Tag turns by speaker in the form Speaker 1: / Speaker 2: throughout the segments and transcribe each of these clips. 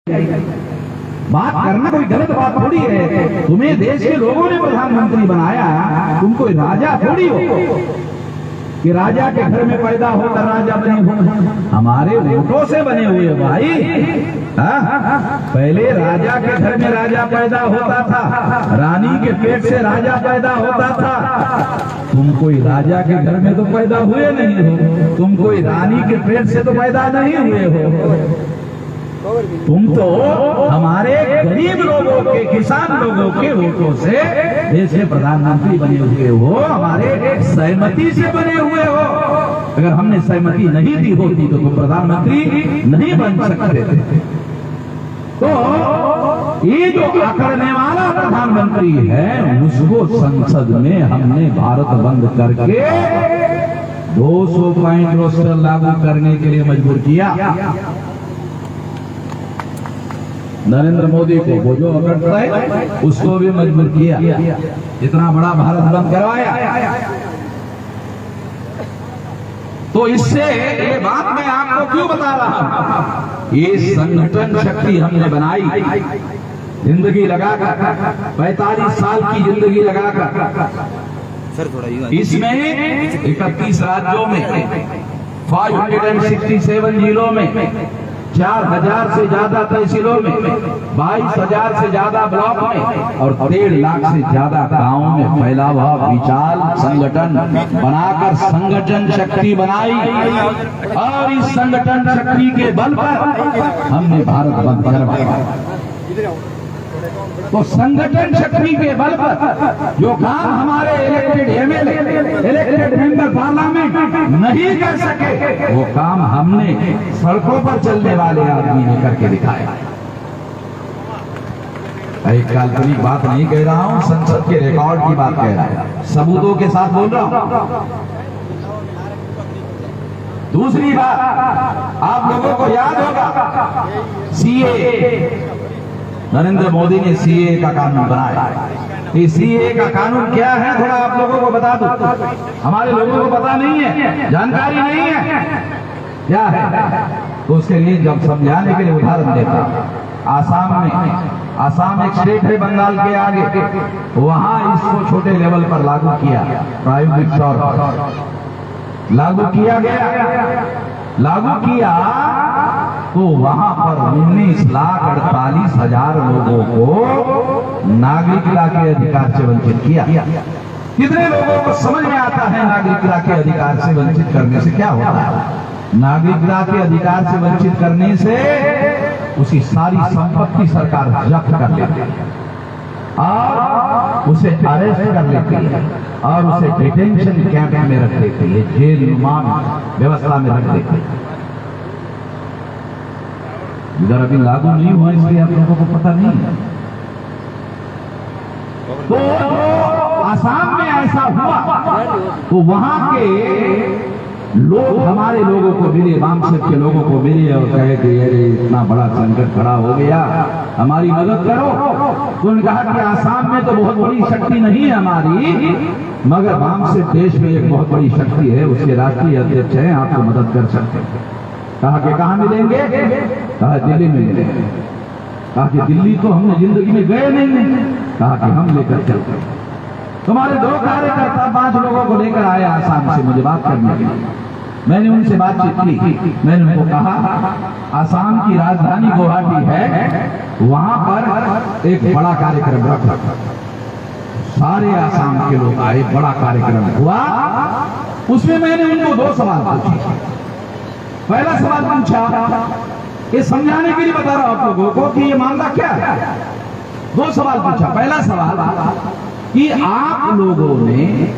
Speaker 1: बात करना कोई गलत बात थोड़ी है। तुम्हें देश के लोगों ने प्रधानमंत्री बनाया, तुम कोई राजा थोड़ी हो कि राजा के घर में पैदा होकर राजा बने हो। हमारे वोटों से बने हुए भाई। पहले राजा के घर में राजा पैदा होता था, रानी के पेट से राजा पैदा होता था। तुम कोई राजा के घर में तो पैदा हुए नहीं हो, तुम कोई रानी के पेट से तो पैदा नहीं हुए हो। तुम तो हमारे गरीब लोगों के, किसान लोगों के वोटों से देश के प्रधानमंत्री बने हुए हो, हमारे सहमति से बने हुए हो। अगर हमने सहमति नहीं दी होती तो तुम प्रधानमंत्री नहीं बन सकते थे। तो ये जो आकरने वाला प्रधानमंत्री है, उसको संसद में हमने भारत बंद करके 200 पॉइंट रोस्टर लागू करने के लिए मजबूर किया। नरेंद्र मोदी को वो जो अकड़ता है उसको भी मजबूर किया, इतना बड़ा भारत बंद करवाया। तो इससे ये बात मैं आपको क्यों बता रहा हूं, ये संगठन शक्ति हमने बनाई, जिंदगी लगाकर 45 साल की जिंदगी लगाकर। इसमें 31 राज्यों में 567 जिलों में 4000 से ज्यादा तहसीलों में 22,000 से ज्यादा ब्लॉक में और 1.5 लाख से ज्यादा गांवों में फैला हुआ विशाल संगठन बनाकर संगठन शक्ति बनाई। और इस संगठन शक्ति के बल पर हमने भारत बंद करवाया। तो संगठन शक्ति के बल पर जो काम हमारे elected MLA, elected member parliament नहीं कर सके, वो काम हमने सड़कों पर चलने वाले आदमी ने करके दिखाया। एक काल्पनिक बात नहीं कह रहा हूं, संसद के रिकॉर्ड की बात कह रहा हूं, सबूतों के साथ बोल रहा हूं। दूसरी बात, आप लोगों को याद होगा सीए, नरेंद्र मोदी ने सीए का कानून बनाया। ये सीए का कानून क्या है थोड़ा आप लोगों को बता दूं, हमारे लोगों को पता नहीं है, जानकारी नहीं है क्या है। तो उसके लिए जब समझाने के लिए उदाहरण देता, आसाम में, आसाम एक स्टेट है बंगाल के आगे, वहां इसको छोटे लेवल पर लागू किया, प्रायोगिक तौर पर लागू किया गया। लागू किया तो वहां पर 19,48,000 लोगों को नागरिकता के अधिकार से वंचित किया। कितने लोगों को समझ में आता है नागरिकता के अधिकार से वंचित करने से क्या होता है? नागरिकता के अधिकार से वंचित करने से उसकी सारी संपत्ति सरकार जब्त कर लेती है और उसे अरेस्ट कर लेती है और उसे डिटेंशन कैंप में रख देती है, जेल नुमा व्यवस्था में रख देती है। इधर अभी लागू नहीं हुआ इसलिए आप लोगों को पता नहीं है। तो आसाम में ऐसा हुआ तो वहां के लोग हमारे लोगों को मिले, वामसेट के लोगों को मिले और कहे कि अरे इतना बड़ा संकट खड़ा हो गया, हमारी मदद करो। तो उन्होंने कहा कि आसाम में तो बहुत बड़ी शक्ति नहीं है हमारी, मगर वामसेट देश में एक बहुत बड़ी शक्ति है, उसके राष्ट्रीय अध्यक्ष हैं, आपको मदद कर सकते हैं। कहा कि कहाँ मिलेंगे? कहा दिल्ली में मिलेंगे। कहा कि दिल्ली तो हमने जिंदगी में गए नहीं। कहा कि हम लेकर चलते हैं। तुम्हारे 2 कार्यकर्ता 5 लोगों को लेकर आए आसाम से मुझे बात करने के लिए। मैंने उनसे बातचीत की, मैंने उनको कहा आसाम की राजधानी गुवाहाटी है, वहां पर एक बड़ा कार्यक्रम रखा, सारे आसाम के लोग आए, बड़ा कार्यक्रम हुआ। उसमें मैंने उनको 2 सवाल पूछे। पहला सवाल पूछा, ये समझाने के लिए बता रहा हूं आप लोगों को कि ये मामला क्या है। 2 सवाल पूछा। पहला सवाल कि आप लोगों ने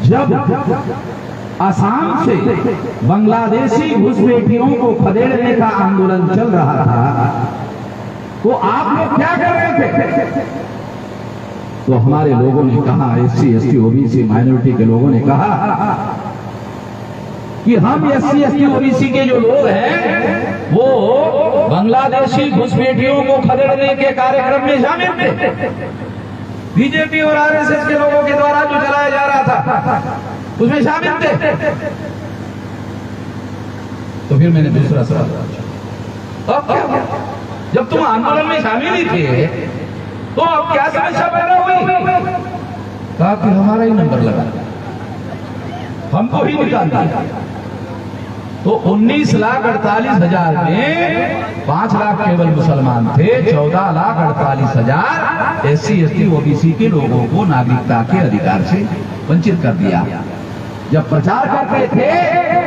Speaker 1: जब असम से बांग्लादेशी घुसपैठियों को खदेड़ने का आंदोलन चल रहा था तो आप लोग क्या कर रहे थे? तो हमारे लोगों ने कहा, SC, ST, OBC माइनॉरिटी के लोगों ने कहा कि हम SC, ST, OBC के जो लोग हैं वो बांग्लादेशी घुसपैठियों को खदेड़ने के कार्यक्रम में शामिल थे। बीजेपी और RSS के लोगों के द्वारा जो चलाया जा रहा था उसमें शामिल थे। तो फिर मैंने दूसरा सवाल पूछा, आंदोलन में शामिल ही थे, तो अब क्या समस्या पैदा हुई? कहा कि हमारा ही नंबर लगा, हमको ही निकाल दिया। तो 19,48,000 में 5 लाख केवल मुसलमान थे, 14,48,000 SC ST OBC के लोगों को नागरिकता के अधिकार से वंचित कर दिया। जब प्रचार करते थे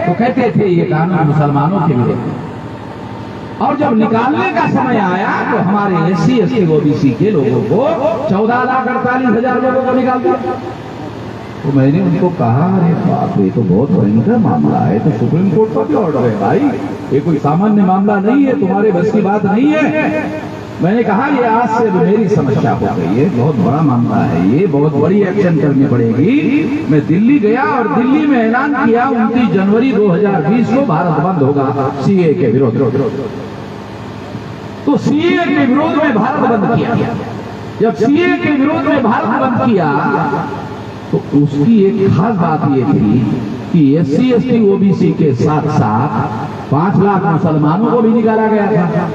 Speaker 1: तो कहते थे ये कानून मुसलमानों के विरुद्ध, और जब निकालने का समय आया तो हमारे SC ST OBC के लोगों को 14,48,000 लोगों को निकाल दिया। तो मैंने उनको कहा, अरे बाप रे, तो बहुत भयंकर मामला है, तो सुप्रीम कोर्ट का भी ऑर्डर है भाई, ये कोई सामान्य मामला नहीं है, तुम्हारे बस की बात नहीं है। मैंने कहा ये आज से मेरी समस्या हो गई है, बहुत बड़ा मामला है, ये बहुत बड़ी एक्शन करनी पड़ेगी। मैं दिल्ली गया और दिल्ली में ऐलान किया 29 जनवरी 2020 को भारत बंद होगा CA के विरोध। तो CA के विरोध में भारत बंद किया। जब CA के विरोध में भारत बंद किया तो उसकी एक खास बात ये थी कि SC ST OBC के साथ साथ 5 लाख मुसलमानों को भी निकाला गया था।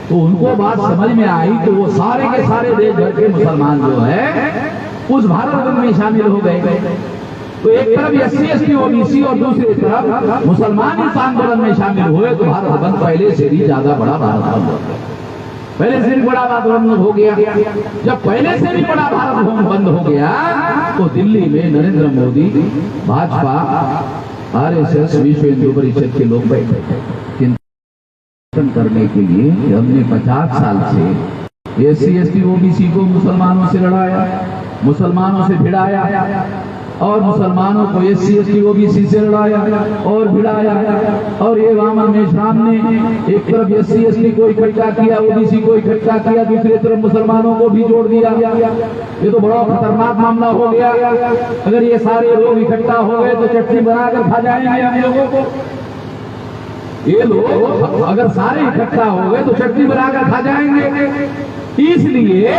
Speaker 1: तो उनको बात समझ में आई तो वो सारे के सारे देश भर के मुसलमान जो है उस भारत बंद में शामिल हो गए। तो एक तरफ SC ST OBC और दूसरी तरफ मुसलमान इस आंदोलन में शामिल हुए, तो भारत बंद पहले से भी ज्यादा बड़ा भारत बंद हो गया, पहले से भी बड़ा भारत बंद हो गया। जब पहले से भी बड़ा भारत बंद हो गया तो दिल्ली में नरेंद्र मोदी, भाजपा, RSS, विश्व हिंदू परिषद के लोग बैठे चिंतन करने के लिए। हमने 50 साल से SC ST OBC को मुसलमानों से लड़ाया, मुसलमानों से भिड़ाया, और मुसलमानों को SC ST OBC से लड़ाया और भिड़ाया। और ये वामन मेश्राम ने एक तरफ SC ST को इकट्ठा किया, OBC को इकट्ठा किया, दूसरी तरफ मुसलमानों को भी जोड़ दिया। ये तो बड़ा खतरनाक मामला हो गया। अगर ये सारे लोग इकट्ठा हो गए तो चटनी बनाकर खा जाएंगे हम लोगों को। ये लोग अगर सारे इकट्ठा हो गए तो चटनी बनाकर खा जाएंगे। इसलिए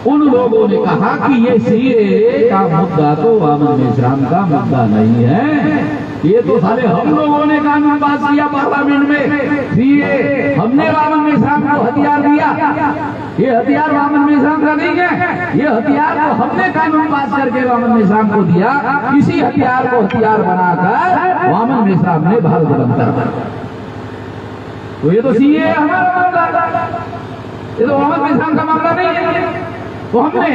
Speaker 1: उन लोगों ने कहा कि ये CA का मुद्दा तो वामन मेश्राम का मुद्दा नहीं है, ये तो साले हम लोगों ने कानून पास किया पार्लियामेंट में। CA हमने वामन मेश्राम को हथियार दिया, ये हथियार वामन मेश्राम का नहीं है, ये हथियार तो हमने कानून पास करके वामन मेश्राम को दिया। इसी हथियार को हथियार बनाकर वामन मेश्राम ने भारत बंद कर दिया। तो ये तो CA हमारा मामला, ये तो वामन मेश्राम का मामला नहीं है। तो हमने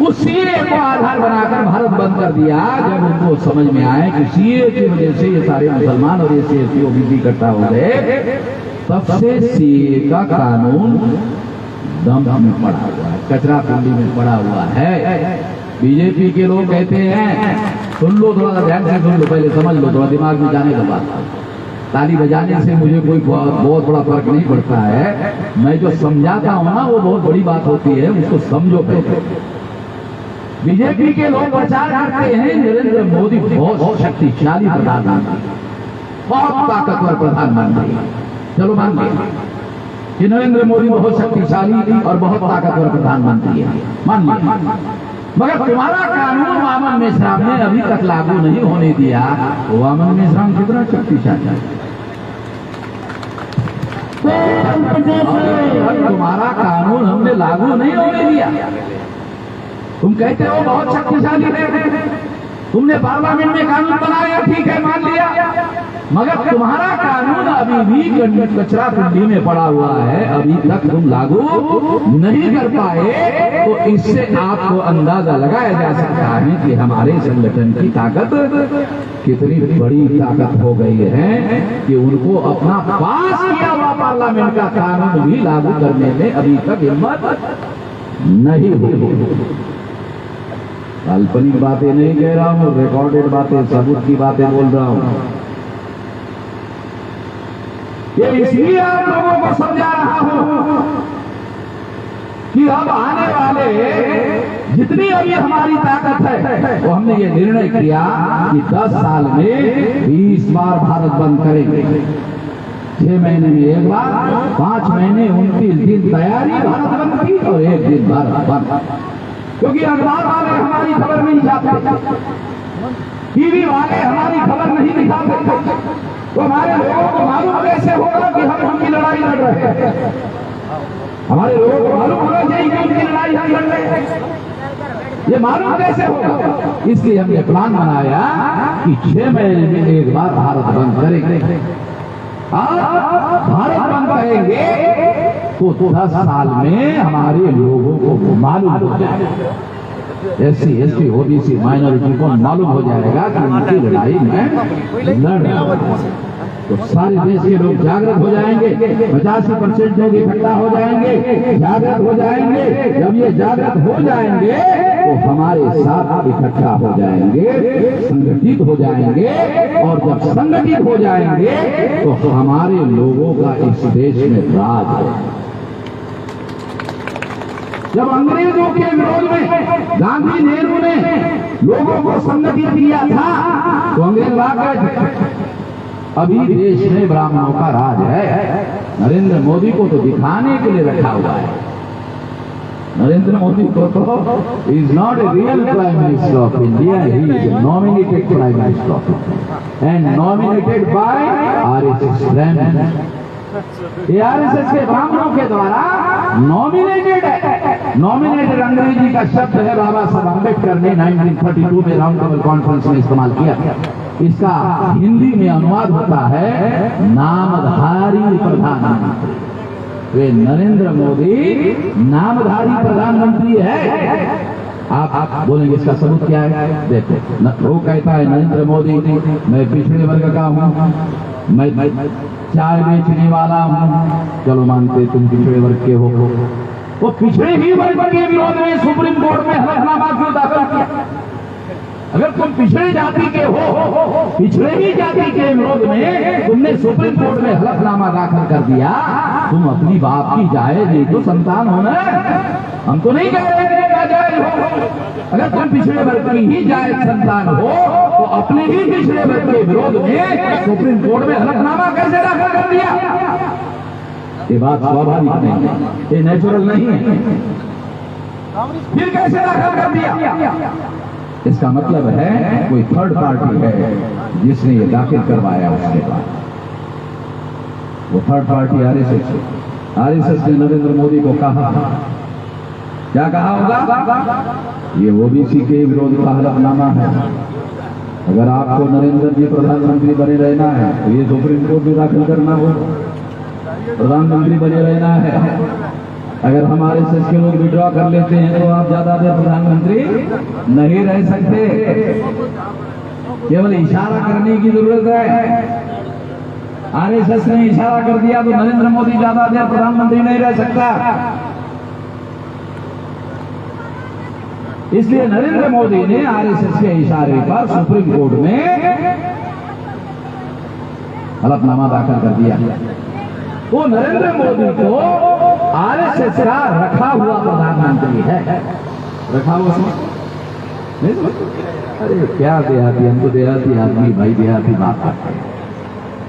Speaker 1: उस CA को आधार बनाकर भारत बंद कर दिया। जब उनको समझ में आया कि CA की वजह से ये सारे मुसलमान और SC ST OBC इकट्ठा हो गए, तब से CA का कानून दम में पड़ा हुआ है, कचरा कुंडी में पड़ा हुआ है। बीजेपी के लोग कहते हैं, सुन लो थोड़ा ध्यान से सुन लो, पहले समझ लो, थोड़ा दिमाग में जाने के बाद। ताली बजाने से मुझे कोई बहुत बड़ा फर्क नहीं पड़ता है, मैं जो समझाता हूं ना वो बहुत बड़ी बात होती है, उसको समझो पहले। बीजेपी के लोग प्रचार करते हैं नरेंद्र मोदी बहुत शक्तिशाली प्रधानमंत्री, बहुत ताकतवर प्रधानमंत्री। चलो मान लिया कि नरेंद्र मोदी बहुत शक्तिशाली और बहुत ताकतवर प्रधानमंत्री है, मान लिया। मगर तुम्हारा कानून वामन मेश्राम ने अभी तक लागू नहीं होने दिया। वामन मेश्राम कितना शक्तिशाली है, तुम्हारा कानून हमने लागू नहीं होने दिया। तुम कहते हो बहुत शक्तिशाली है, तुमने पार्लियामेंट में कानून बनाया, ठीक है मान लिया, मगर तुम्हारा कानून अभी भी कचरा कुंडी में पड़ा हुआ है, अभी तक तुम लागू नहीं कर पाए। तो इससे आपको अंदाजा लगाया जा सकता है कि हमारे संगठन की ताकत कितनी बड़ी ताकत हो गई है कि उनको अपना पास किया हुआ पार्लियामेंट का कानून भी लागू करने में अभी तक हिम्मत नहीं हुई। काल्पनिक बातें नहीं कह रहा हूं, रिकॉर्डेड बातें, सबूत की बातें बोल रहा हूं। ये इसलिए आप लोगों को समझा रहा हूं कि अब आने वाले जितनी अभी हमारी ताकत है, वो हमने ये निर्णय किया कि 10 साल में 20 बार भारत बंद करेंगे। 6 महीने में एक बार, 5 महीने 29 दिन तैयारी भारत बंद की और 1 दिन भारत बंद। क्योंकि अखबार वाले हमारी खबर नहीं छापते, टीवी वाले हमारी खबर नहीं दिखाते, तो हमारे लोगों को मालूम कैसे होगा कि हम उनकी लड़ाई लड़ रहे हैं? हमारे लोगों को मालूम होना चाहिए कि उनकी लड़ाई हम लड़ रहे हैं। ये मालूम कैसे होगा? इसलिए हमने प्लान बनाया कि 6 महीने में एक बार भारत बंद करेंगे। भारत बंद करेंगे तो 10 साल में हमारे लोगों को मालूम हो जाएगा, SC ST OBC माइनॉरिटी को मालूम हो जाएगा कि उनकी लड़ाई में लड़ रहे हैं। तो सारे देश के लोग जागृत हो जाएंगे, 85% लोग इकट्ठा हो जाएंगे, जागृत हो जाएंगे। जब ये जागृत हो जाएंगे तो हमारे साथ इकट्ठा हो जाएंगे, संगठित हो जाएंगे, और जब संगठित हो जाएंगे तो हमारे लोगों का इस देश में राज है। जब अंग्रेजों के विरोध में गांधी नेहरू ने लोगों को संगठित किया था तो अंग्रेज आ गए। अभी देश में ब्राह्मणों का राज है। नरेंद्र मोदी को तो दिखाने के लिए रखा हुआ है। नरेंद्र मोदी को तो is not a real prime minister of India, he is nominated prime minister of India and nominated by RSS ब्राह्मण। ARSS के ब्राह्मणों के द्वारा नॉमिनेटेड है। नॉमिनेटेड अंग्रेजी का शब्द है, बाबा साहब अम्बेडकर ने 1932 में राउंड टेबल कॉन्फ्रेंस में इस्तेमाल किया। इसका हिंदी में अनुवाद होता है नामधारी प्रधानमंत्री। वे नरेंद्र मोदी नामधारी प्रधानमंत्री है। आप बोलेंगे इसका सबूत क्या है? देखो, वो कहता है नरेंद्र मोदी मैं पिछड़े वर्ग का हूँ, मैं चाय बेचने वाला हूँ। चलो मानते तुम पिछड़े वर्ग के हो। वो पिछड़े ही वर्ग के विरोध में सुप्रीम कोर्ट में हलफनामा क्यों दाखिल किया? अगर तुम पिछड़े जाति के हो, पिछड़े ही जाति के विरोध में तुमने सुप्रीम कोर्ट में हलफनामा दाखिल कर दिया, तुम अपनी बाप की जायज ही तो संतान हो ना। हम तो नहीं कह रहे कि नाजायज हो। अगर तुम पिछड़े वर्ग की ही जायज संतान हो तो अपने ही पिछड़े वर्ग के विरोध में सुप्रीम कोर्ट में हलफनामा कैसे दाखिल कर दिया? ये बात स्वाभाविक नहीं है, ये नेचुरल नहीं है। फिर कैसे दाखिल कर दिया? इसका मतलब है कोई थर्ड पार्टी है जिसने ये दाखिल करवाया। उसके बाद वो थर्ड पार्टी RSS ने नरेंद्र मोदी को कहा, क्या कहा होगा? ये OBC के विरोध का हलफनामा है। अगर आपको नरेंद्र जी प्रधानमंत्री बने रहना है तो ये सुप्रीम कोर्ट में दाखिल करना हो। प्रधानमंत्री बने रहना है। अगर हमारे RSS के लोग विड्रॉ कर लेते हैं तो आप ज्यादा देर प्रधानमंत्री नहीं रह सकते। केवल इशारा करने की जरूरत है। RSS ने इशारा कर दिया तो नरेंद्र मोदी ज्यादा देर प्रधानमंत्री नहीं रह सकता। इसलिए नरेंद्र मोदी ने RSS के इशारे पर सुप्रीम कोर्ट में हलफनामा दाखिल कर दिया। वो नरेंद्र मोदी को RSS का रखा हुआ प्रधानमंत्री है। रखा हुआ नहीं? अरे क्या देहाती, हमको देहाती आदमी भाई देहाती बात करते हैं।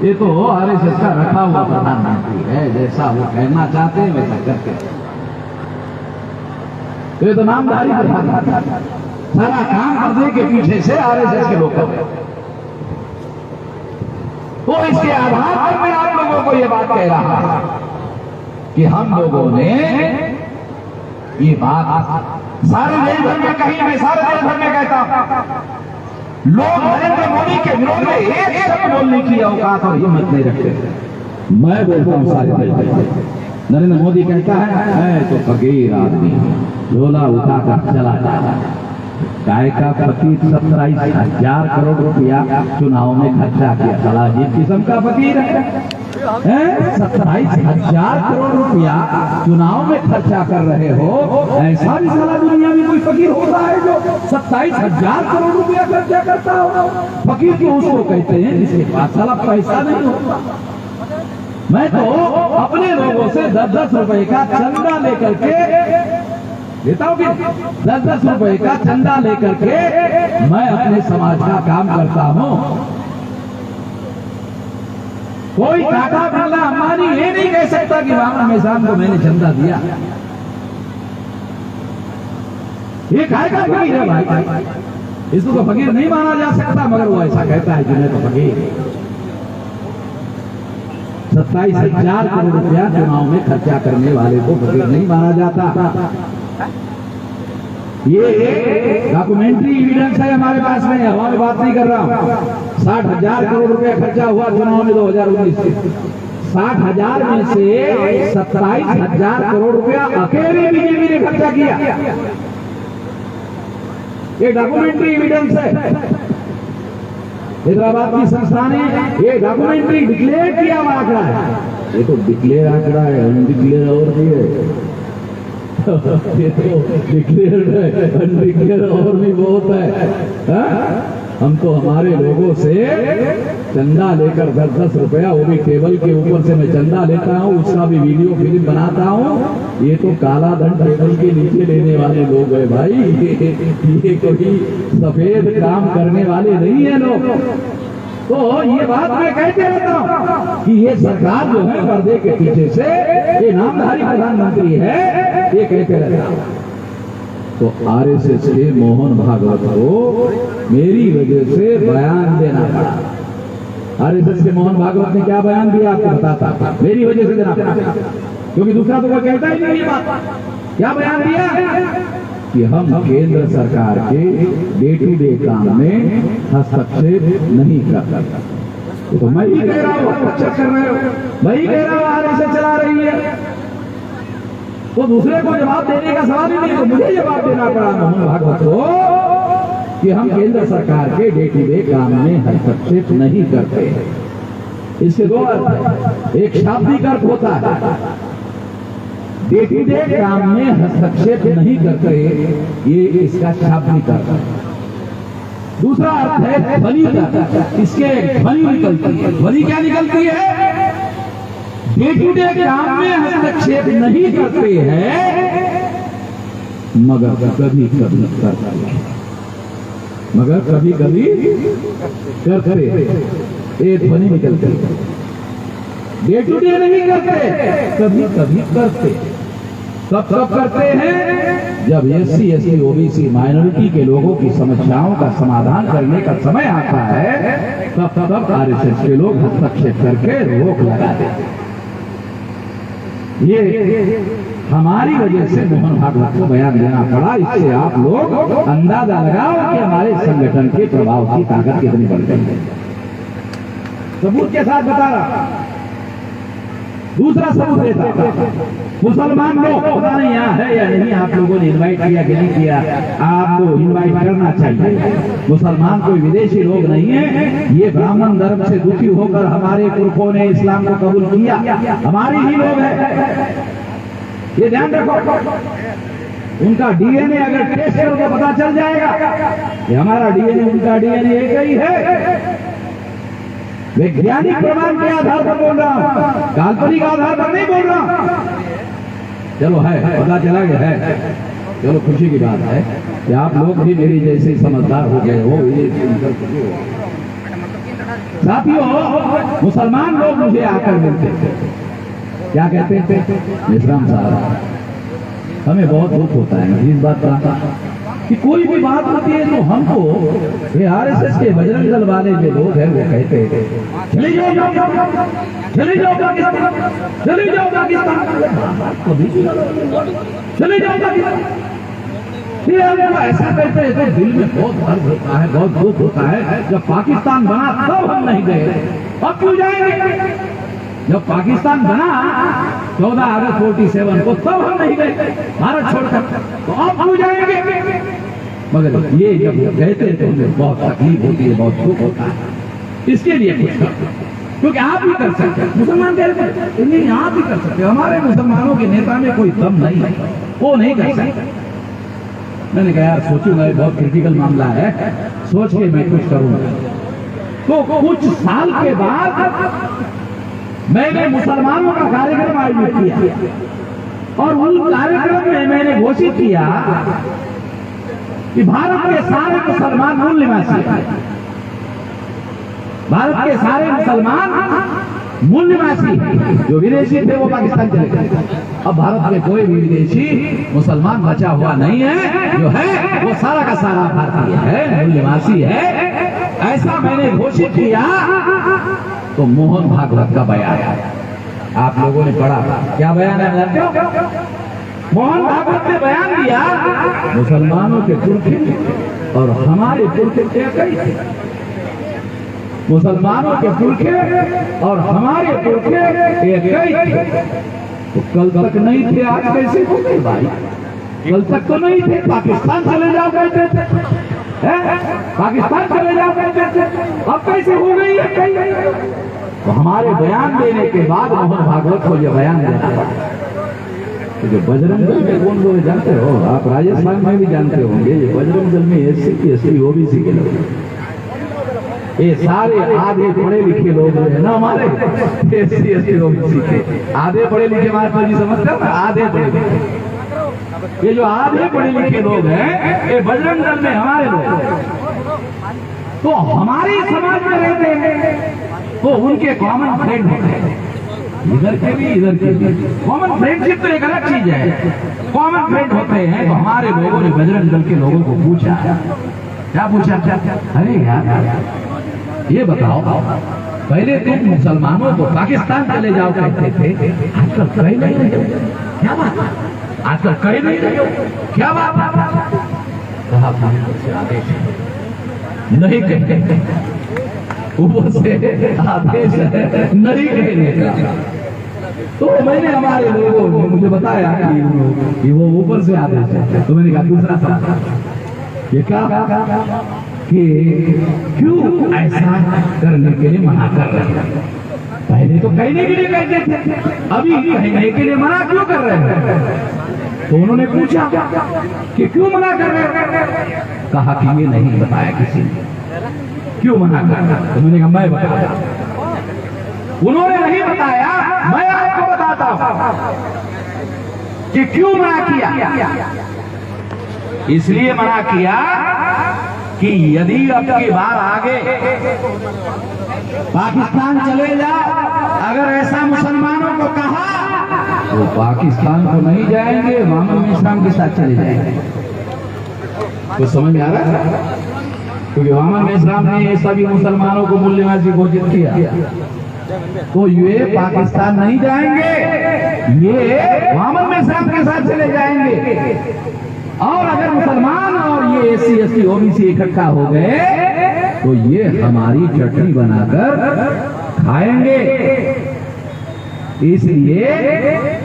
Speaker 1: ये तो RSS का रखा हुआ प्रधानमंत्री है। जैसा वो कहना चाहते हैं वैसा करते हैं। ये तो नामधारी प्रधानमंत्री, सारा काम करने के पीछे से RSS के लोग करते हैं। तो इसके आधार पर मैं आप लोगों को ये बात कह रहा हूं कि हम लोगों ने ये बात सारे देश भर में कही, मैं सारे देश भर में कहता हूं, लोग नरेंद्र मोदी के विरोध में एक शब्द बोलने की औकात और हिम्मत नहीं रखते। मैं बोलता हूं सारे देश भर। नरेंद्र मोदी कहता है मैं तो फकीर आदमी, झोला उठाकर चला जाता है। गाय का फकीर 27,000 करोड़ रुपया चुनाव में खर्चा किया। साला जिस किस्म का फकीर है, 27,000 करोड़ रुपया चुनाव में खर्चा कर रहे हो। ऐसा भी साला दुनिया में कोई फकीर होता है जो 27,000 करोड़ रुपया खर्चा करता हो? फकीर क्यों उसको कहते हैं जिसके पास साला पैसा नहीं होता। मैं तो अपने लोगों से 10-10 रुपए का चंदा लेकर के देता हूँ कि 10-10 रुपए का चंदा लेकर के मैं अपने समाज का काम करता हूँ। कोई टाटा बिरला अंबानी ये नहीं कह सकता कि बाबा मेहसान को मैंने चंदा दिया। ये काय का फकीर है भाई? इसको तो फकीर नहीं माना जा सकता, मगर वो ऐसा कहता है कि मैं तो फकीर। 27,000 करोड़ रुपया चुनाव में खर्चा करने वाले को फकीर नहीं माना जाता। ये डॉक्यूमेंट्री एविडेंस है हमारे पास में, हवा में बात नहीं कर रहा हूं। 60,000 करोड़ रुपया खर्चा हुआ चुनाव में 2019 से। 60,000 में से 27,000 करोड़ रुपया अकेले बीजेपी ने खर्चा किया। ये डॉक्यूमेंट्री एविडेंस है। हैदराबाद की संस्था ने ये डॉक्यूमेंट्री डिक्लेयर किया हुआ आंकड़ा है। ये तो डिक्लेयर आंकड़ा है, अनडिक्लेयर और भी है। ये तो डिक्लेयर है, अनडिक्लेयर और भी बहुत है। हम तो हमारे लोगों से चंदा लेकर 10-10 रुपया, वो भी टेबल के ऊपर से मैं चंदा लेता हूँ, उसका भी वीडियो फिल्म बनाता हूँ। ये तो काला धन टेबल के नीचे लेने वाले लोग हैं भाई। ये कोई सफेद काम करने वाले नहीं है लोग। तो ये बात मैं कहते रहता हूँ कि ये सरकार जो है पर्दे के पीछे से ये नामधारी प्रधानमंत्री है, ये कहते रहता हूँ। तो आरएसएस के मोहन भागवत को मेरी वजह से बयान देना पड़ा। आरएसएस के मोहन भागवत ने क्या बयान दिया आपको बताता, मेरी वजह से देना पड़ा, क्योंकि दूसरा तो कोई कहता ही नहीं ये बात। क्या बयान दिया कि हम केंद्र सरकार के डे टू डे काम में हस्तक्षेप नहीं कर सकते। तो मैं ही कह रहा हूँ, अच्छा कर रहे हो, मैं ही कह रहा हूँ आरएसएस चला रही है, तो दूसरे को जवाब देने का सवाल ही नहीं, तो मुझे जवाब देना पड़ा मोहन भागवत को कि हम केंद्र सरकार के डे टू डे काम में हस्तक्षेप नहीं करते। इसके दो अर्थ है, एक शाब्दिक अर्थ होता है डे टू डे काम में हस्तक्षेप नहीं करते, ये इसका शाब्दिक अर्थ है। दूसरा अर्थ है ध्वनि का, इसके ध्वनि निकलती है। ध्वनि क्या निकलती है? डे टू डे काम में हस्तक्षेप नहीं करते हैं, मगर कभी कभी करते हैं, मगर कभी कभी करते। ये ध्वनि निकलती है। डे टू डे नहीं करते, कभी कभी करते। कब कब करते हैं? जब SC ST OBC माइनॉरिटी के लोगों की समस्याओं का समाधान करने का समय आता है, तब आरएसएस के लोग हस्तक्षेप करके रोक लगा देते। ये हमारी वजह से मोहन भागवत को बयान देना पड़ा। इससे आप लोग अंदाजा लगाओ कि हमारे संगठन के प्रभाव की ताकत कितनी बढ़ गई है। सबूत के साथ बता रहा। दूसरा सबूत देता, मुसलमान लोग पता नहीं यहाँ है या नहीं, आप लोगों ने इनवाइट किया कि नहीं किया, आपको इनवाइट करना चाहिए। मुसलमान कोई विदेशी लोग नहीं है, ये ब्राह्मण धर्म से दुखी होकर हमारे पुरखों ने इस्लाम को कबूल किया, हमारे ही लोग हैं, ये ध्यान रखो। उनका डीएनए अगर टेस्ट करो तो पता चल जाएगा कि हमारा डीएनए उनका डीएनए एक ही है। वैज्ञानिक प्रमाण के आधार पर बोल रहा हूं, काल्पनिक आधार पर नहीं बोल रहा हूं। चलो है, पता चला गया है, चलो खुशी की बात है कि आप लोग भी मेरी जैसे समझदार हो गए हो। ये साथियों, मुसलमान लोग मुझे आकर मिलते थे, क्या कहते थे? निश्राम साहब, हमें बहुत दुख होता है इस बात का कि कोई भी बात होती है तो हमको ये आरएसएस के बजरंग दल वाले जो लोग हैं वो कहते हैं चले जाओ चले जाओ पाकिस्तान, चले जाओ पाकिस्तान, चले जाओ पाकिस्तान। ऐसा कहते हैं तो दिल में बहुत दर्द होता है, बहुत दुख होता है। जब पाकिस्तान बना तब हम नहीं गए, अब क्यों जाएंगे? जब पाकिस्तान बना 14 अगस्त 47 को, तब हम नहीं गए भारत छोड़कर, तो अब क्यों जाएंगे? मगर ये जब कहते हैं तो हमें बहुत तकलीफ होती है, बहुत दुख होता है। इसके लिए कुछ करते, क्योंकि आप भी कर सकते हैं। मुसलमान कह रहे नहीं, आप भी कर सकते हो। हमारे मुसलमानों के नेता में कोई दम नहीं है, वो नहीं कर सकते। मैंने कहा यार सोचूंगा, बहुत क्रिटिकल मामला है, सोच के मैं कुछ करूंगा। तो कुछ साल के बाद मैंने मुसलमानों का कार्यक्रम आयोजित किया और उस कार्यक्रम में मैंने घोषित किया कि भारत के सारे मुसलमान मूल निवासी हैं। भारत के सारे मुसलमान मूल निवासी, जो विदेशी थे वो पाकिस्तान चले गए। अब भारत में कोई भी विदेशी मुसलमान बचा हुआ नहीं है, जो है वो सारा का सारा भारतीय है, मूल निवासी है। ऐसा मैंने घोषित किया तो मोहन भागवत का बयान आया। आप लोगों ने पढ़ा, क्या बयान है जानते हो? मोहन भागवत ने बयान दिया, मुसलमानों के पुरखे और हमारे पुरखे कई थे। मुसलमानों के पुरखे और हमारे पुरखे एक ही थे। तो कल तक नहीं थे, आज कैसे हो गए भाई? कल तक तो नहीं थे, पाकिस्तान चले जाओ कहते थे, पाकिस्तान चले जाओ कहते थे, अब कैसे हो गई है? तो हमारे बयान देने के बाद मोहन भागवत को यह बयान देना पड़ा। तो जो बजरंग दल में कौन लोग जानते हो? आप राजस्थान में भी जानते होंगे, ये बजरंग दल में SC OBC के लोग, ये सारे आधे पढ़े लिखे लोग हैं ना हमारे SC OBC के। आधे पढ़े लिखे हमारे जी समझते हो ना, आधे पढ़े लिखे। ये जो आधे पढ़े लिखे लोग हैं, ये बजरंग दल में हमारे लोग, तो हमारे समाज में रहते हैं, तो उनके कॉमन फ्रेंड होते हैं, इधर के भी इधर के भी। कॉमन फ्रेंडशिप तो एक अलग चीज है, कॉमन फ्रेंड होते हैं। तो हमारे लोगों ने बजरंग दल के लोगों को पूछा, क्या पूछा? अरे यार ये बताओ, पहले तुम मुसलमानों को पाकिस्तान चले जाओ कहते थे, आजकल कहीं नहीं रहे, क्या बात? आजकल कहीं नहीं रहे, क्या बात? कहा नहीं कहते, ऊपर से आदेश नहीं कहने का। तो मैंने हमारे लोगों ने मुझे बताया कि वो ऊपर से आदेश है। तो मैंने कहा दूसरा सवाल ये क्या कि क्यों ऐसा करने के लिए मना कर रहे हैं? पहले तो कहने के लिए कहते थे, अभी कहने के लिए मना क्यों कर रहे हैं? तो उन्होंने पूछा कि क्यों मना कर रहे हैं? कहा कि ये नहीं बताया किसी ने, क्यों मना कर? उन्होंने कहा मैं बताया। उन्होंने नहीं बताया, मैं आपको बताता हूं कि क्यों मना किया। इसलिए मना किया कि यदि अब की बार आगे पाकिस्तान चले जाओ, अगर ऐसा मुसलमानों को कहा तो पाकिस्तान को नहीं जाएंगे, मोहम्मद मेश्राम के साथ चले जाएंगे। तो समझ में आ रहा है? क्योंकि मोहम्मद मेश्राम ने ये सभी मुसलमानों को मूल्यवासी घोषित किया, तो ये पाकिस्तान नहीं जाएंगे, ये मोहम्मद मेश्राम के साथ चले जाएंगे। और अगर मुसलमान और ये SC ST OBC इकट्ठा हो गए तो ये हमारी चटनी बनाकर खाएंगे। इसलिए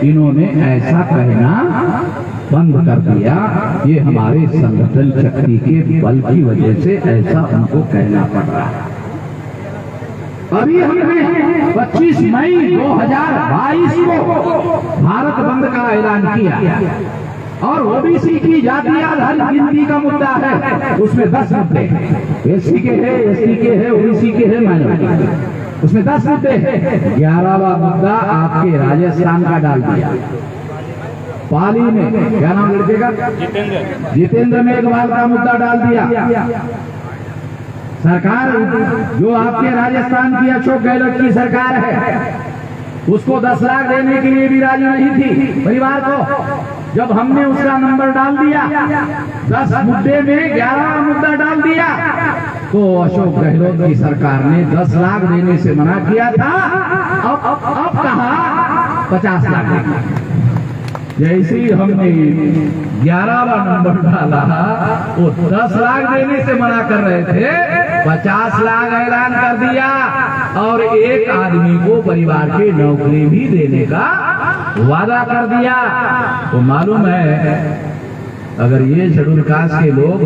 Speaker 1: इन्होंने ऐसा कहना बंद कर दिया। ये हमारे संगठन शक्ति के बल की वजह से ऐसा उनको कहना पड़ रहा है। अभी हमने 25 मई 2022 को भारत बंद का ऐलान किया और OBC की जातियां हर गिनती का मुद्दा है, उसमें 10 मुद्दे हैं, SC के है, ST के है, OBC के है, माइनॉरिटी, उसमें 10 मुद्दे हैं। 11वां मुद्दा आपके राजस्थान का डाल दिया पाली में, क्या नाम लड़के का? जितेंद्र मेघवाल का मुद्दा डाल दिया। सरकार जो आपके राजस्थान की अशोक गहलोत की सरकार है, उसको 10 लाख देने के लिए भी राजी नहीं थी परिवार को। जब हमने उसका नंबर डाल दिया, 10 मुद्दे में 11वां मुद्दा डाल दिया, तो अशोक गहलोत की सरकार ने 10 लाख देने से मना किया था। अब कहा 50 लाख देना। जैसे ही हमने 11वां नंबर डाला, वो 10 लाख देने से मना कर रहे थे, 50 लाख ऐलान कर दिया और एक आदमी को परिवार की नौकरी भी देने का वादा कर दिया। तो मालूम है, अगर ये शेड्यूल कास्ट के लोग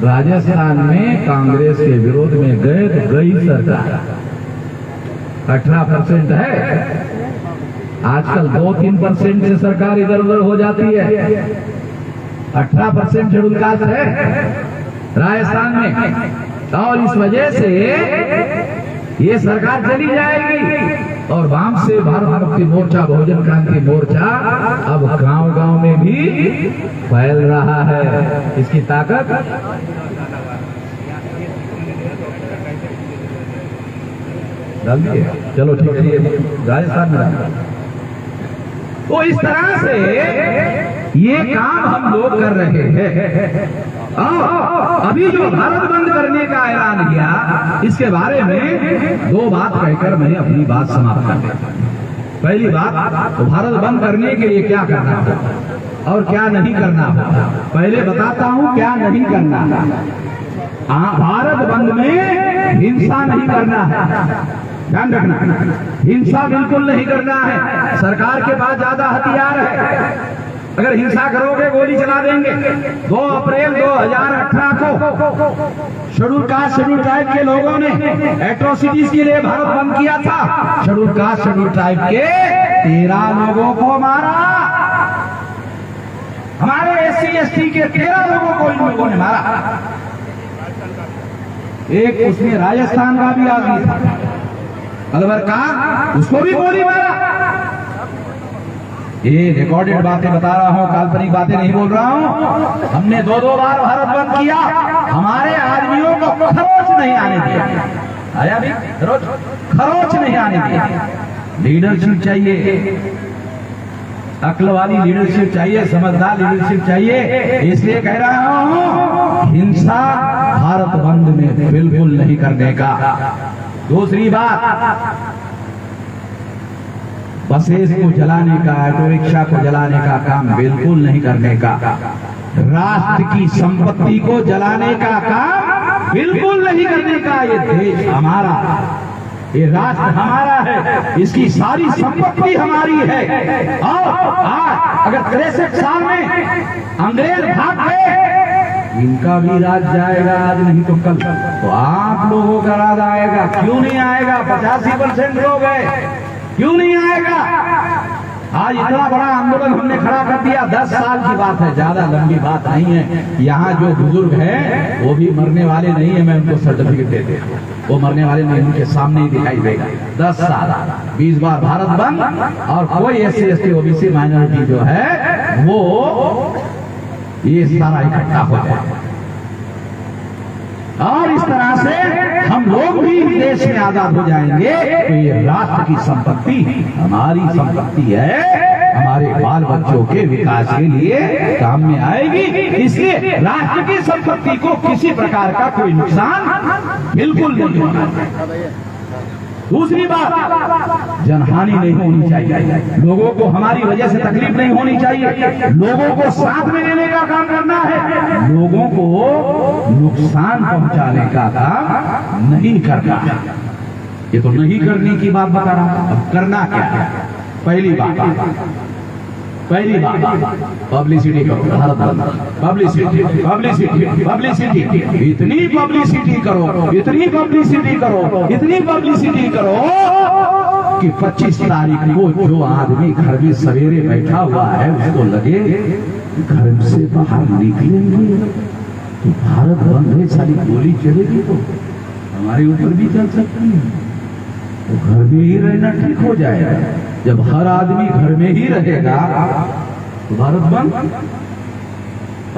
Speaker 1: राजस्थान में कांग्रेस के विरोध में गए तो गई सरकार 18% है। आजकल 2-3% से सरकार इधर उधर हो जाती है। 18% शेड्यूल कास्ट है राजस्थान में, और इस वजह से ये सरकार चली जाएगी। और वाम से भारत मुक्ति मोर्चा, बहुजन क्रांति मोर्चा अब गांव-गांव में भी फैल रहा है। इसकी ताकत डाल दिए। चलो ठीक है, राजस्थान में तो इस तरह से ये काम हम लोग कर रहे हैं। अभी जो भारत बंद करने का ऐलान किया, इसके बारे में 2 बात कहकर मैं अपनी बात समाप्त कर देता हूं। पहली बात तो भारत बंद करने के लिए क्या करना होगा और क्या नहीं करना होगा। पहले बताता हूँ क्या नहीं करना है। भारत बंद में हिंसा नहीं करना है, ध्यान रखना, हिंसा बिल्कुल नहीं करना है। सरकार के पास ज्यादा हथियार है, अगर हिंसा करोगे गोली चला देंगे। 2 अप्रैल 2018 को शेड्यूल कास्ट शेड्यूल ट्राइब के लोगों ने एट्रोसिटीज के लिए भारत बंद किया था। शेड्यूल कास्ट शेड्यूल ट्राइब के 13 लोगों को मारा, हमारे SC ST के 13 लोगों को इन लोगों ने मारा। एक उसमें राजस्थान का भी आदमी था, अलवर का, उसको भी गोली मारा। ये रिकॉर्डेड बातें बता रहा हूँ, काल्पनिक बातें नहीं बोल रहा हूँ। हमने 2 बार भारत बंद किया, हमारे आदमियों को खरोच नहीं आने दिया। आया भी खरोच नहीं आने दिया। लीडरशिप चाहिए, अक्ल वाली लीडरशिप चाहिए, समझदार लीडरशिप चाहिए। इसलिए कह रहा हूँ हिंसा भारत बंद में बिल्कुल नहीं करने का। दूसरी बात, बसेस को जलाने का, ऑटो रिक्शा को जलाने का काम बिल्कुल नहीं करने का। राष्ट्र की संपत्ति को जलाने का काम बिल्कुल नहीं करने का। ये देश हमारा, ये राष्ट्र हमारा है, इसकी सारी संपत्ति हमारी है। और आज अगर 63 साल में अंग्रेज भाग गए, इनका भी राज जाएगा, आज नहीं तो कल। तो आप लोगों का राज आएगा। क्यों नहीं आएगा? 85% लोग हैं, क्यों नहीं आएगा? आज इतना बड़ा आंदोलन हमने खड़ा कर दिया। 10 साल की बात है, ज्यादा लंबी बात नहीं है। यहाँ जो बुजुर्ग हैं वो भी मरने वाले नहीं है, मैं उनको सर्टिफिकेट दे दे, वो मरने वाले नहीं, उनके सामने ही दिखाई देगा। 10 साल 20 बार भारत बंद, और कोई SC ST OBC माइनॉरिटी जो है वो ये सारा इकट्ठा हो जाए। और इस तरह से हम लोग भी देश में आजाद हो जाएंगे। तो ये राष्ट्र की संपत्ति हमारी संपत्ति है, हमारे बाल बच्चों के विकास के लिए काम में आएगी। इसलिए राष्ट्र की संपत्ति को किसी प्रकार का कोई नुकसान बिल्कुल नहीं होना चाहिए। दूसरी बात, जनहानि नहीं होनी चाहिए। लोगों को हमारी वजह से तकलीफ नहीं होनी चाहिए। लोगों को साथ में लेने का काम करना है, लोगों को नुकसान पहुंचाने का काम नहीं करना है। ये तो नहीं करने की बात बता रहा हूं। अब करना क्या है? पहली बात पब्लिसिटी करो। भारत पब्लिसिटी पब्लिसिटी पब्लिसिटी, इतनी पब्लिसिटी करो, इतनी पब्लिसिटी करो, इतनी पब्लिसिटी करो कि 25 तारीख को जो आदमी घर में सवेरे बैठा हुआ है उसको लगे घर से बाहर निकलेंगे तो भारत बंद है, सारी गोली चलेगी तो हमारे ऊपर भी चल सकती है। तो घर में ही रहना ठीक हो जाएगा। जब हर आदमी घर में ही रहेगा तो भारत बंद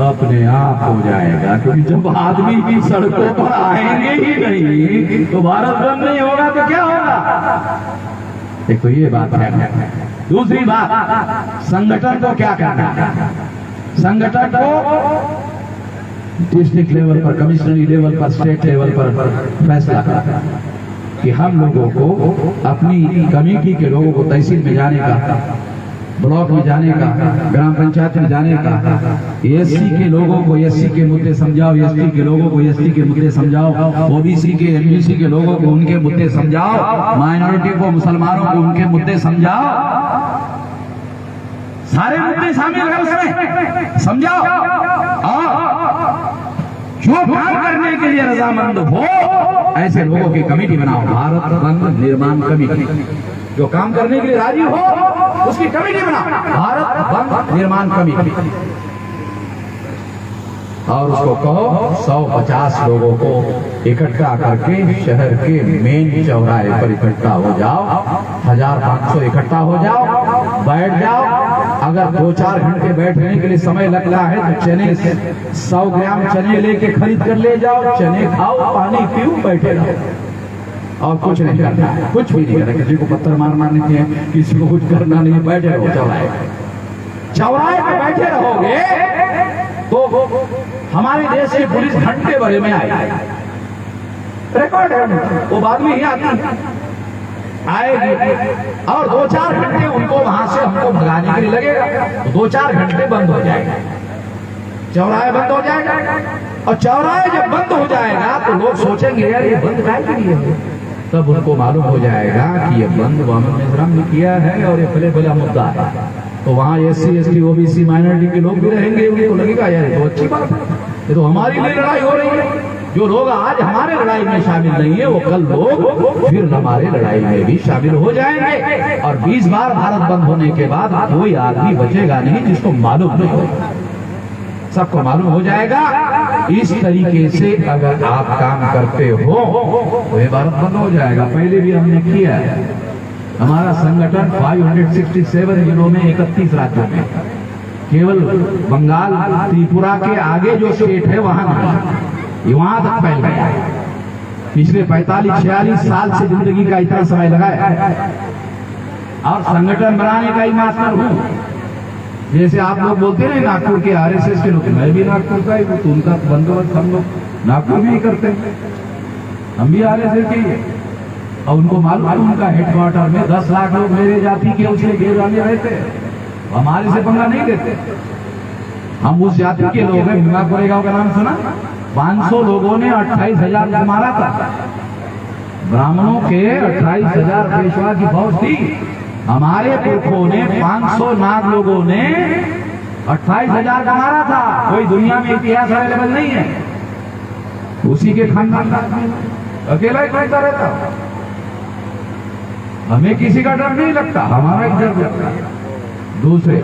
Speaker 1: अपने आप हो जाएगा। क्योंकि जब आदमी भी सड़कों पर आएंगे ही नहीं तो भारत बंद नहीं होगा तो क्या होगा? एक तो ये बात है। दूसरी बात, संगठन को क्या करना है? संगठन को डिस्ट्रिक्ट लेवल पर, कमिश्नरी लेवल पर, स्टेट लेवल पर फैसला करना कि हम लोगों को अपनी कमेटी के लोगों को तहसील में जाने का, ब्लॉक में जाने का, ग्राम पंचायत में जाने का, SC के लोगों को SC के मुद्दे समझाओ, ST के लोगों को ST के मुद्दे समझाओ, OBC के MBC के लोगों को उनके मुद्दे समझाओ, माइनॉरिटी को, मुसलमानों को उनके मुद्दे समझाओ। सारे मुद्दे शामिल है उसमें, समझाओ। जो काम करने के लिए रजामंद हो ऐसे लोगों की कमेटी बनाओ, भारत बंद निर्माण कमेटी। जो काम करने के लिए राजी हो उसकी कमेटी बनाओ, भारत बंद निर्माण कमेटी। और उसको कहो 150 लोगों को इकट्ठा करके शहर के मेन चौराहे पर इकट्ठा हो जाओ, 1500 इकट्ठा हो जाओ, बैठ जाओ। अगर 2-4 घंटे बैठने के लिए समय लगता है तो चने 100 ग्राम चने लेके खरीद कर ले जाओ, चने खाओ, पानी पियो, बैठे रहो और कुछ नहीं करना है, कुछ भी नहीं करना। किसी को पत्थर मारना नहीं है, किसी को कुछ करना नहीं है, बैठे रहो चौराहे पे बैठे रहोगे तो हमारे देश की पुलिस घंटे भरे में आएगी। रिकॉर्ड है, वो बाद में ही आएगी। और 2-4 घंटे उनको वहां से हमको भगाने के लिए लगेगा, तो 2-4 घंटे बंद हो जाएगा, चौराहे बंद हो जाएगा। और चौराहे जब बंद हो जाएगा तो लोग सोचेंगे यार ये बंद काहे के लिए है, तब उनको मालूम हो जाएगा कि ये बंद मोहम्मद इस्लाम ने किया है और ये फले फला मुद्दा है। तो वहाँ SC ST OBC माइनॉरिटी के लोग भी रहेंगे, उनको लगेगा यार ये तो अच्छी बात है, ये तो हमारी लिए लड़ाई हो रही है। जो लोग आज हमारे लड़ाई में शामिल नहीं है वो कल लोग फिर हमारे लड़ाई में भी शामिल हो जाएंगे। और 20 बार भारत बंद होने के बाद कोई आदमी बचेगा नहीं जिसको मालूम नहीं होगा, सबको मालूम हो जाएगा। इस तरीके से अगर आप काम करते हो तो ये भारत बंद हो जाएगा। पहले भी हमने किया है, हमारा संगठन 567 जिलों में 31 राज्यों में, केवल बंगाल त्रिपुरा के आगे जो स्टेट है वहां तक फैल गया। पिछले 45-46 साल से जिंदगी का इतना समय लगाया और संगठन बनाने का ही मास्टर हूँ। जैसे आप लोग बोलते हैं नागपुर के RSS के लोग, मैं भी नागपुर का ही, तो उनका बंदोबस्त हम लोग नागपुर में ही करते हैं, हम भी RSS के ही। और उनको मालूम है उनका हेडक्वार्टर में 10 लाख लोग मेरे जाति के उसके घेराने रहते, हमारे से पंगा नहीं देते। हम उस जाति के लोग हैं। भीमा कोरेगांव का नाम सुना? 500 लोगों ने 28,000 को मारा था। ब्राह्मणों के 28,000 पेशवा की फौज थी, हमारे पुरखों ने 500 नाग लोगों ने 28,000 को मारा था। कोई दुनिया में इतिहास अवेलेबल नहीं है। उसी के खानदान का अकेला ही करता रहता। हमें किसी का डर नहीं लगता, हमारा एक डर लगता है दूसरे।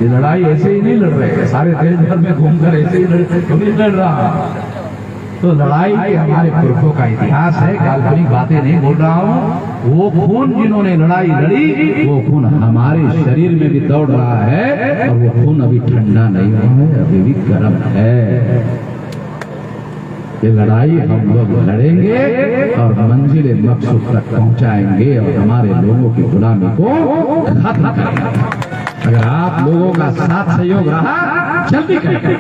Speaker 1: ये लड़ाई ऐसे ही नहीं लड़ रहे, सारे देश भर में घूमकर ऐसे ही लड़ रहा। तो लड़ाई के हमारे पुरखों का इतिहास है, काल्पनिक बातें नहीं बोल रहा हूँ। वो खून जिन्होंने लड़ाई लड़ी वो खून हमारे शरीर में भी दौड़ रहा है और वो खून अभी ठंडा नहीं हुआ है, अभी भी गर्म है। ये लड़ाई हम लोग लड़ेंगे और मंजिल मकसूद तक पहुंचाएंगे और हमारे लोगों की गुलामी को खत्म करेंगे। अगर आप लोगों का साथ सहयोग रहा जल्दी करेंगे।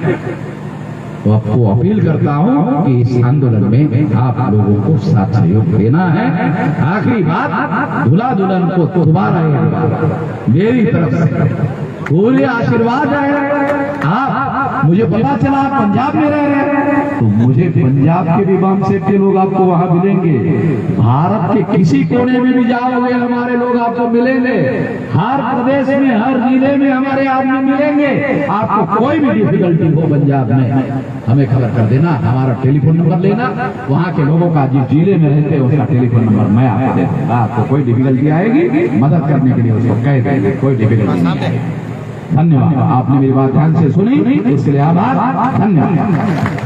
Speaker 1: तो आपको अपील करता हूं कि इस आंदोलन में आप लोगों को साथ सहयोग देना है। आखिरी बात, दूल्हा दुल्हन को दोबारा मेरी तरफ से पूरे आशीर्वाद है। आप मुझे पता चला आप पंजाब में रह रहे हैं, तो मुझे पंजाब के भी वामसेब के लोग आपको वहां मिलेंगे। भारत के किसी कोने में भी जाओगे हमारे लोग आपको मिलेंगे। हर प्रदेश में, हर जिले में हमारे आदमी मिलेंगे। आपको कोई भी डिफिकल्टी हो पंजाब में हमें खबर कर देना, हमारा टेलीफोन नंबर लेना। वहाँ के लोगों का जिस जिले में रहते हैं उसका टेलीफोन नंबर मैं आपको दे दूंगा। आपको कोई डिफिकल्टी आएगी मदद करने के लिए उसको कह देंगे, कोई डिफिकल्टी नहीं आएगी। धन्यवाद, आपने मेरी बात ध्यान से सुनी, इसके लिए आभार। धन्यवाद।